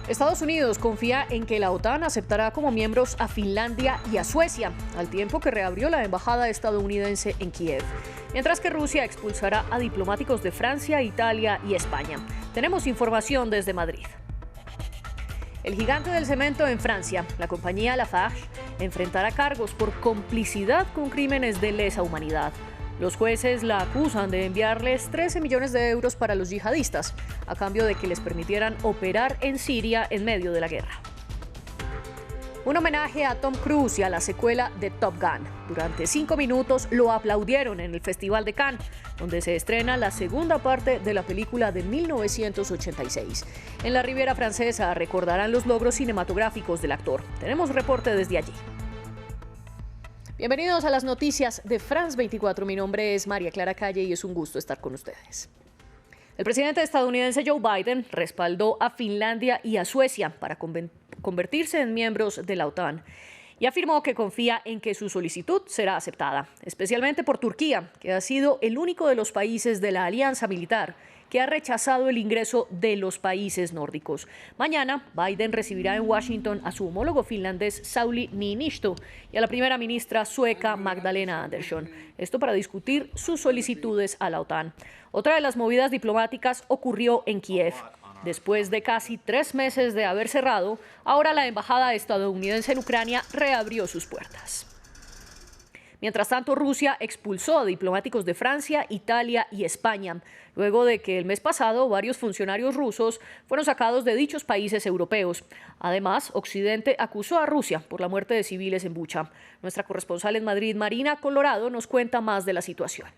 Estados Unidos confía en que la OTAN aceptará como miembros a Finlandia y a Suecia, al tiempo que reabrió la embajada estadounidense en Kiev, mientras que Rusia expulsará a diplomáticos de Francia, Italia y España. Tenemos información desde Madrid. El gigante del cemento en Francia, la compañía Lafarge, enfrentará cargos por complicidad con crímenes de lesa humanidad. Los jueces la acusan de enviarles 13 millones de euros para los yihadistas, a cambio de que les permitieran operar en Siria en medio de la guerra. Un homenaje a Tom Cruise y a la secuela de Top Gun. Durante 5 minutos lo aplaudieron en el Festival de Cannes, donde se estrena la segunda parte de la película de 1986. En la Riviera Francesa recordarán los logros cinematográficos del actor. Tenemos reporte desde allí. Bienvenidos a las noticias de France 24. Mi nombre es María Clara Calle y es un gusto estar con ustedes. El presidente estadounidense Joe Biden respaldó a Finlandia y a Suecia para convertirse en miembros de la OTAN y afirmó que confía en que su solicitud será aceptada, especialmente por Turquía, que ha sido el único de los países de la alianza militar que ha rechazado el ingreso de los países nórdicos. Mañana, Biden recibirá en Washington a su homólogo finlandés Sauli Niinisto y a la primera ministra sueca Magdalena Andersson. Esto para discutir sus solicitudes a la OTAN. Otra de las movidas diplomáticas ocurrió en Kiev. Después de casi 3 meses de haber cerrado, ahora la embajada estadounidense en Ucrania reabrió sus puertas. Mientras tanto, Rusia expulsó a diplomáticos de Francia, Italia y España, luego de que el mes pasado varios funcionarios rusos fueron sacados de dichos países europeos. Además, Occidente acusó a Rusia por la muerte de civiles en Bucha. Nuestra corresponsal en Madrid, Marina Colorado, nos cuenta más de la situación.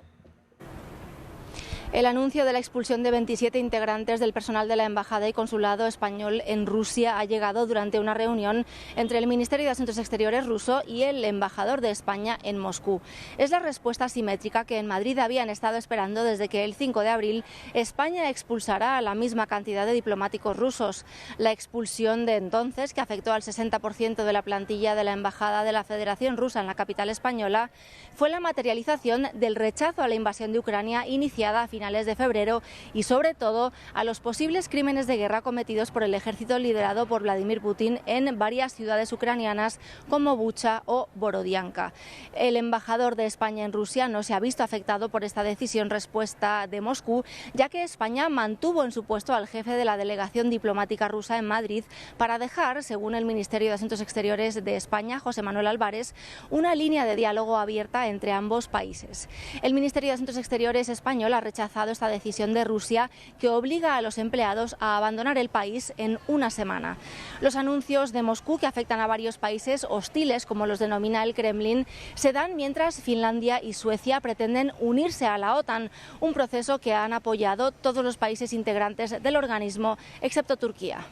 El anuncio de la expulsión de 27 integrantes del personal de la Embajada y Consulado español en Rusia ha llegado durante una reunión entre el Ministerio de Asuntos Exteriores ruso y el embajador de España en Moscú. Es la respuesta simétrica que en Madrid habían estado esperando desde que el 5 de abril España expulsará a la misma cantidad de diplomáticos rusos. La expulsión de entonces, que afectó al 60% de la plantilla de la Embajada de la Federación Rusa en la capital española, fue la materialización del rechazo a la invasión de Ucrania iniciada a finales de febrero y sobre todo a los posibles crímenes de guerra cometidos por el ejército liderado por Vladimir Putin en varias ciudades ucranianas como Bucha o Borodianka. El embajador de España en Rusia no se ha visto afectado por esta decisión respuesta de Moscú, ya que España mantuvo en su puesto al jefe de la delegación diplomática rusa en Madrid para dejar, según el Ministerio de Asuntos Exteriores de España, José Manuel Álvarez, una línea de diálogo abierta entre ambos países. El Ministerio de Asuntos Exteriores español ha rechazado esta decisión de Rusia que obliga a los empleados a abandonar el país en una semana. Los anuncios de Moscú, que afectan a varios países hostiles, como los denomina el Kremlin, se dan mientras Finlandia y Suecia pretenden unirse a la OTAN, un proceso que han apoyado todos los países integrantes del organismo, excepto Turquía.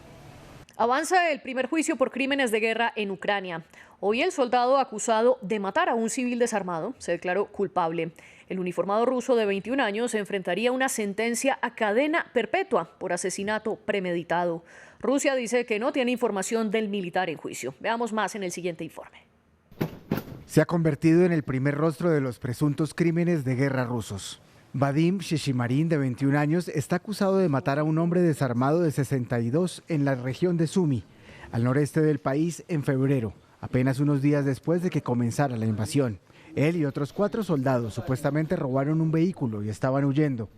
Avanza el primer juicio por crímenes de guerra en Ucrania. Hoy el soldado acusado de matar a un civil desarmado se declaró culpable. El uniformado ruso de 21 años enfrentaría una sentencia a cadena perpetua por asesinato premeditado. Rusia dice que no tiene información del militar en juicio. Veamos más en el siguiente informe. Se ha convertido en el primer rostro de los presuntos crímenes de guerra rusos. Vadim Shishimarin, de 21 años, está acusado de matar a un hombre desarmado de 62 en la región de Sumy, al noreste del país, en febrero, apenas unos días después de que comenzara la invasión. Él y otros 4 soldados supuestamente robaron un vehículo y estaban huyendo,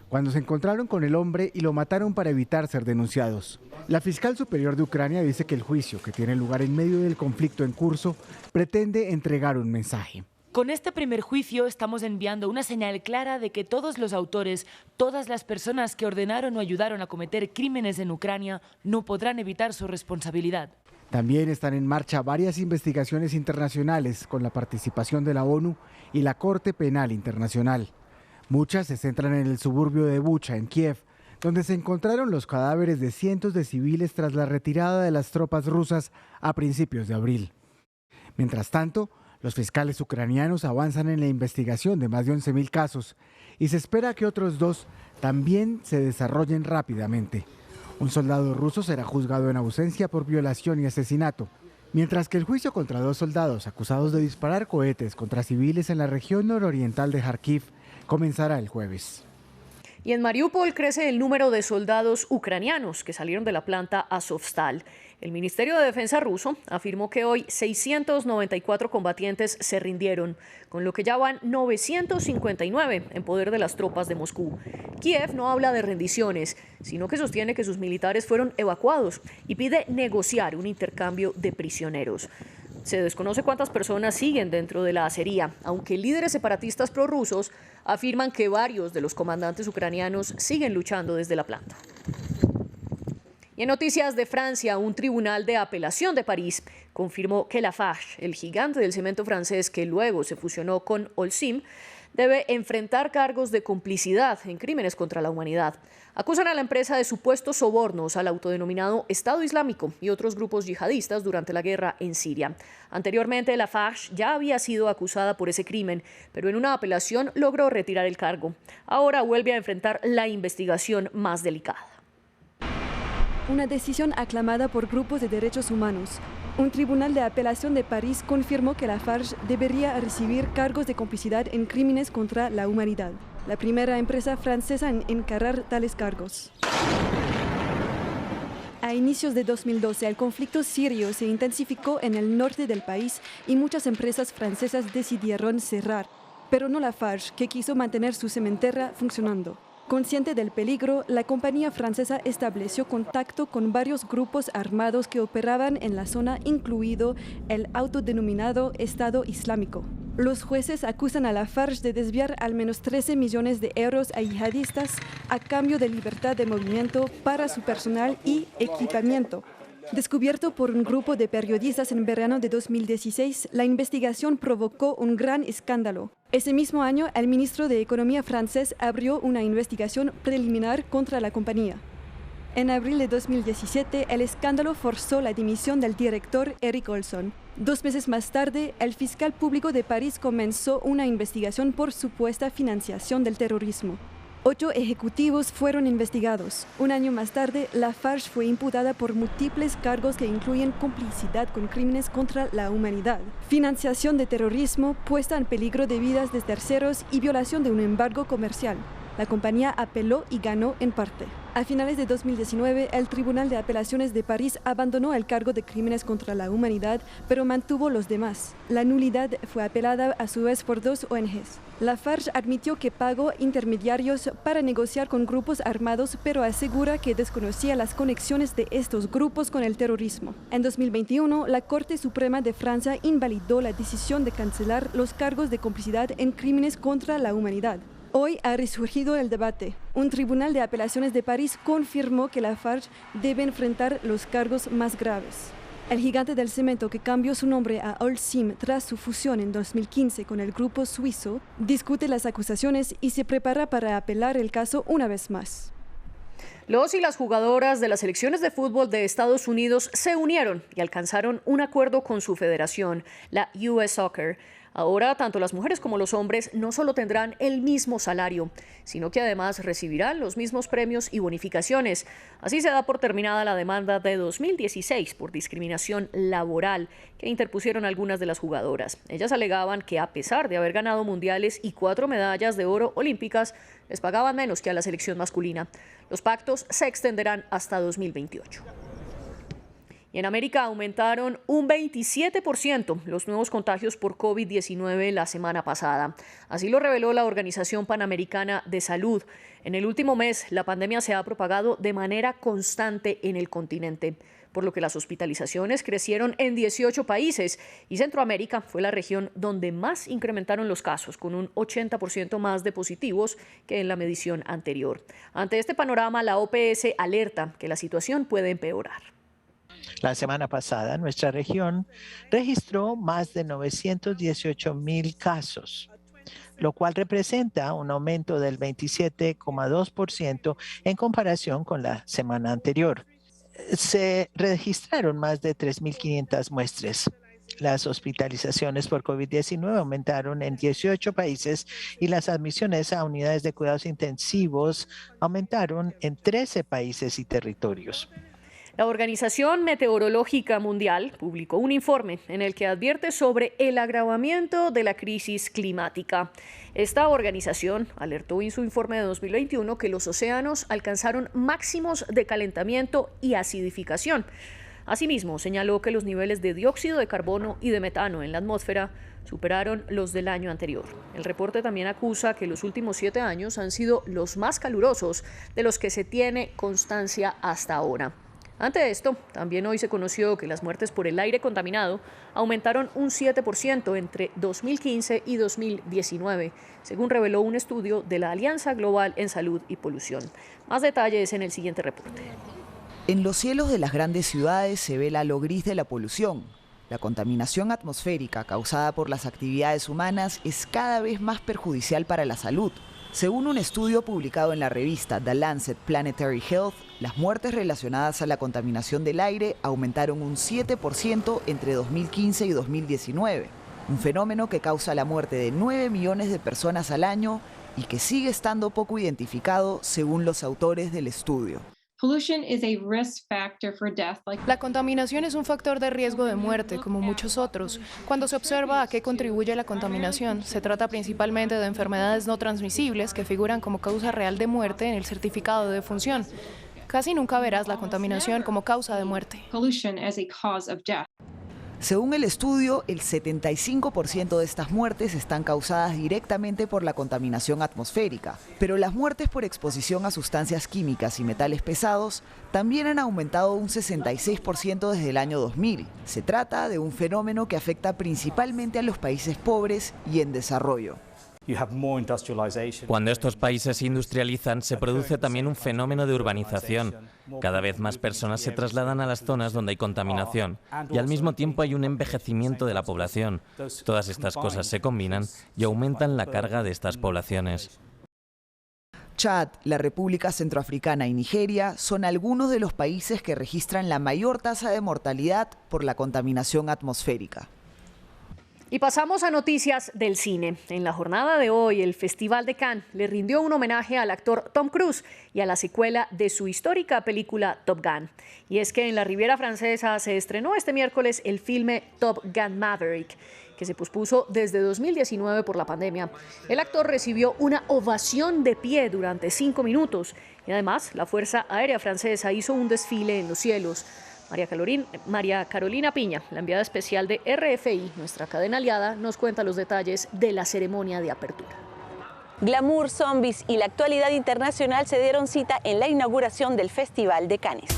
cuando se encontraron con el hombre y lo mataron para evitar ser denunciados. La fiscal superior de Ucrania dice que el juicio, que tiene lugar en medio del conflicto en curso, pretende entregar un mensaje. Con este primer juicio estamos enviando una señal clara de que todos los autores, todas las personas que ordenaron o ayudaron a cometer crímenes en Ucrania no podrán evitar su responsabilidad. También están en marcha varias investigaciones internacionales con la participación de la ONU y la Corte Penal Internacional. Muchas se centran en el suburbio de Bucha, en Kiev, donde se encontraron los cadáveres de cientos de civiles tras la retirada de las tropas rusas a principios de abril. Mientras tanto, los fiscales ucranianos avanzan en la investigación de más de 11.000 casos y se espera que otros 2 también se desarrollen rápidamente. Un soldado ruso será juzgado en ausencia por violación y asesinato, mientras que el juicio contra 2 soldados acusados de disparar cohetes contra civiles en la región nororiental de Kharkiv comenzará el jueves. Y en Mariupol crece el número de soldados ucranianos que salieron de la planta Azovstal. El Ministerio de Defensa ruso afirmó que hoy 694 combatientes se rindieron, con lo que ya van 959 en poder de las tropas de Moscú. Kiev no habla de rendiciones, sino que sostiene que sus militares fueron evacuados y pide negociar un intercambio de prisioneros. Se desconoce cuántas personas siguen dentro de la acería, aunque líderes separatistas prorrusos afirman que varios de los comandantes ucranianos siguen luchando desde la planta. Y en noticias de Francia, un tribunal de apelación de París confirmó que Lafarge, el gigante del cemento francés que luego se fusionó con Holcim, debe enfrentar cargos de complicidad en crímenes contra la humanidad. Acusan a la empresa de supuestos sobornos al autodenominado Estado Islámico y otros grupos yihadistas durante la guerra en Siria. Anteriormente, Lafarge ya había sido acusada por ese crimen, pero en una apelación logró retirar el cargo. Ahora vuelve a enfrentar la investigación más delicada. Una decisión aclamada por grupos de derechos humanos. Un tribunal de apelación de París confirmó que Lafarge debería recibir cargos de complicidad en crímenes contra la humanidad, la primera empresa francesa en encarar tales cargos. A inicios de 2012, el conflicto sirio se intensificó en el norte del país y muchas empresas francesas decidieron cerrar, pero no Lafarge, que quiso mantener su cementera funcionando. Consciente del peligro, la compañía francesa estableció contacto con varios grupos armados que operaban en la zona, incluido el autodenominado Estado Islámico. Los jueces acusan a Lafarge de desviar al menos 13 millones de euros a yihadistas a cambio de libertad de movimiento para su personal y equipamiento. Descubierto por un grupo de periodistas en verano de 2016, la investigación provocó un gran escándalo. Ese mismo año, el ministro de Economía francés abrió una investigación preliminar contra la compañía. En abril de 2017, el escándalo forzó la dimisión del director Eric Olson. 2 meses más tarde, el fiscal público de París comenzó una investigación por supuesta financiación del terrorismo. 8 ejecutivos fueron investigados. Un año más tarde, Lafarge fue imputada por múltiples cargos que incluyen complicidad con crímenes contra la humanidad, financiación de terrorismo, puesta en peligro de vidas de terceros y violación de un embargo comercial. La compañía apeló y ganó en parte. A finales de 2019, el Tribunal de Apelaciones de París abandonó el cargo de crímenes contra la humanidad, pero mantuvo los demás. La nulidad fue apelada a su vez por 2 ONGs. Lafarge admitió que pagó intermediarios para negociar con grupos armados, pero asegura que desconocía las conexiones de estos grupos con el terrorismo. En 2021, la Corte Suprema de Francia invalidó la decisión de cancelar los cargos de complicidad en crímenes contra la humanidad. Hoy ha resurgido el debate. Un tribunal de apelaciones de París confirmó que Lafarge debe enfrentar los cargos más graves. El gigante del cemento, que cambió su nombre a Holcim tras su fusión en 2015 con el grupo suizo, discute las acusaciones y se prepara para apelar el caso una vez más. Los y las jugadoras de las selecciones de fútbol de Estados Unidos se unieron y alcanzaron un acuerdo con su federación, la US Soccer. Ahora, tanto las mujeres como los hombres no solo tendrán el mismo salario, sino que además recibirán los mismos premios y bonificaciones. Así se da por terminada la demanda de 2016 por discriminación laboral que interpusieron algunas de las jugadoras. Ellas alegaban que a pesar de haber ganado mundiales y 4 medallas de oro olímpicas, les pagaban menos que a la selección masculina. Los pactos se extenderán hasta 2028. Y en América aumentaron un 27% los nuevos contagios por COVID-19 la semana pasada. Así lo reveló la Organización Panamericana de Salud. En el último mes, la pandemia se ha propagado de manera constante en el continente, por lo que las hospitalizaciones crecieron en 18 países y Centroamérica fue la región donde más incrementaron los casos, con un 80% más de positivos que en la medición anterior. Ante este panorama, la OPS alerta que la situación puede empeorar. La semana pasada, nuestra región registró más de 918,000 casos, lo cual representa un aumento del 27,2% en comparación con la semana anterior. Se registraron más de 3.500 muestras. Las hospitalizaciones por COVID-19 aumentaron en 18 países y las admisiones a unidades de cuidados intensivos aumentaron en 13 países y territorios. La Organización Meteorológica Mundial publicó un informe en el que advierte sobre el agravamiento de la crisis climática. Esta organización alertó en su informe de 2021 que los océanos alcanzaron máximos de calentamiento y acidificación. Asimismo, señaló que los niveles de dióxido de carbono y de metano en la atmósfera superaron los del año anterior. El reporte también acusa que los últimos 7 años han sido los más calurosos de los que se tiene constancia hasta ahora. Ante esto, también hoy se conoció que las muertes por el aire contaminado aumentaron un 7% entre 2015 y 2019, según reveló un estudio de la Alianza Global en Salud y Polución. Más detalles en el siguiente reporte. En los cielos de las grandes ciudades se ve el halo gris de la polución. La contaminación atmosférica causada por las actividades humanas es cada vez más perjudicial para la salud. Según un estudio publicado en la revista The Lancet Planetary Health, las muertes relacionadas a la contaminación del aire aumentaron un 7% entre 2015 y 2019, un fenómeno que causa la muerte de 9 millones de personas al año y que sigue estando poco identificado según los autores del estudio. La contaminación es un factor de riesgo de muerte, como muchos otros. Cuando se observa a qué contribuye la contaminación, se trata principalmente de enfermedades no transmisibles que figuran como causa real de muerte en el certificado de defunción. Casi nunca verás la contaminación como causa de muerte. Según el estudio, el 75% de estas muertes están causadas directamente por la contaminación atmosférica, pero las muertes por exposición a sustancias químicas y metales pesados también han aumentado un 66% desde el año 2000. Se trata de un fenómeno que afecta principalmente a los países pobres y en desarrollo. Cuando estos países se industrializan, se produce también un fenómeno de urbanización. Cada vez más personas se trasladan a las zonas donde hay contaminación y al mismo tiempo hay un envejecimiento de la población. Todas estas cosas se combinan y aumentan la carga de estas poblaciones. Chad, la República Centroafricana y Nigeria son algunos de los países que registran la mayor tasa de mortalidad por la contaminación atmosférica. Y pasamos a noticias del cine. En la jornada de hoy, el Festival de Cannes le rindió un homenaje al actor Tom Cruise y a la secuela de su histórica película Top Gun. Y es que en la Riviera Francesa se estrenó este miércoles el filme Top Gun Maverick, que se pospuso desde 2019 por la pandemia. El actor recibió una ovación de pie durante 5 minutos y además la Fuerza Aérea Francesa hizo un desfile en los cielos. María Carolina Piña, la enviada especial de RFI, nuestra cadena aliada, nos cuenta los detalles de la ceremonia de apertura. Glamour, zombies y la actualidad internacional se dieron cita en la inauguración del Festival de Cannes.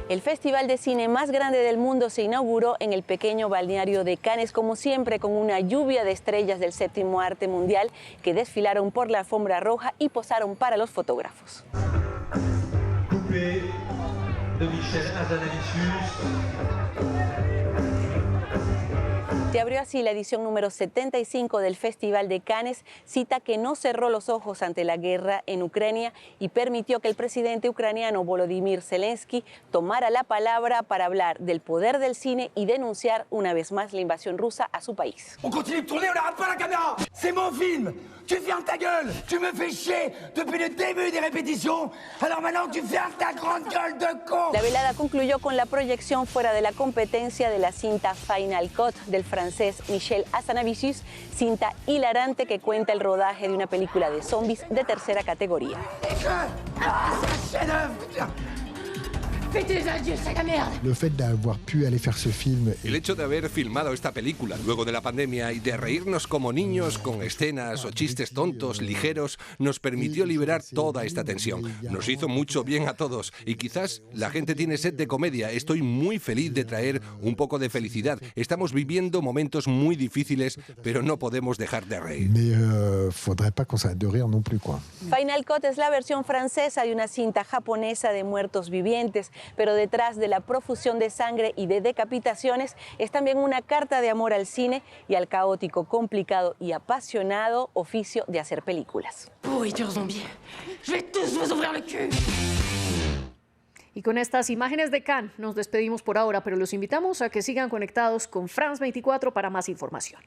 El festival de cine más grande del mundo se inauguró en el pequeño balneario de Cannes, como siempre, con una lluvia de estrellas del séptimo arte mundial que desfilaron por la alfombra roja y posaron para los fotógrafos. De Michel Hazanavicius. Se abrió así la edición número 75 del Festival de Cannes, cita que no cerró los ojos ante la guerra en Ucrania y permitió que el presidente ucraniano Volodymyr Zelensky tomara la palabra para hablar del poder del cine y denunciar una vez más la invasión rusa a su país. On continue de tourner, on n'arrête pas la caméra. C'est mon film. Tu fermes ta gueule. Tu me fais chier depuis le début des répétitions. Alors maintenant tu fermes ta grande gueule de con. La velada concluyó con la proyección fuera de la competencia de la cinta Final Cut del francés Michel Hazanavicius, cinta hilarante que cuenta el rodaje de una película de zombies de tercera categoría. El hecho de haber filmado esta película luego de la pandemia y de reírnos como niños con escenas o chistes tontos, ligeros, nos permitió liberar toda esta tensión. Nos hizo mucho bien a todos y quizás la gente tiene sed de comedia. Estoy muy feliz de traer un poco de felicidad. Estamos viviendo momentos muy difíciles, pero no podemos dejar de reír. Final Cut es la versión francesa de una cinta japonesa de muertos vivientes, pero detrás de la profusión de sangre y de decapitaciones es también una carta de amor al cine y al caótico, complicado y apasionado oficio de hacer películas. Y con estas imágenes de Cannes nos despedimos por ahora, pero los invitamos a que sigan conectados con France 24 para más información.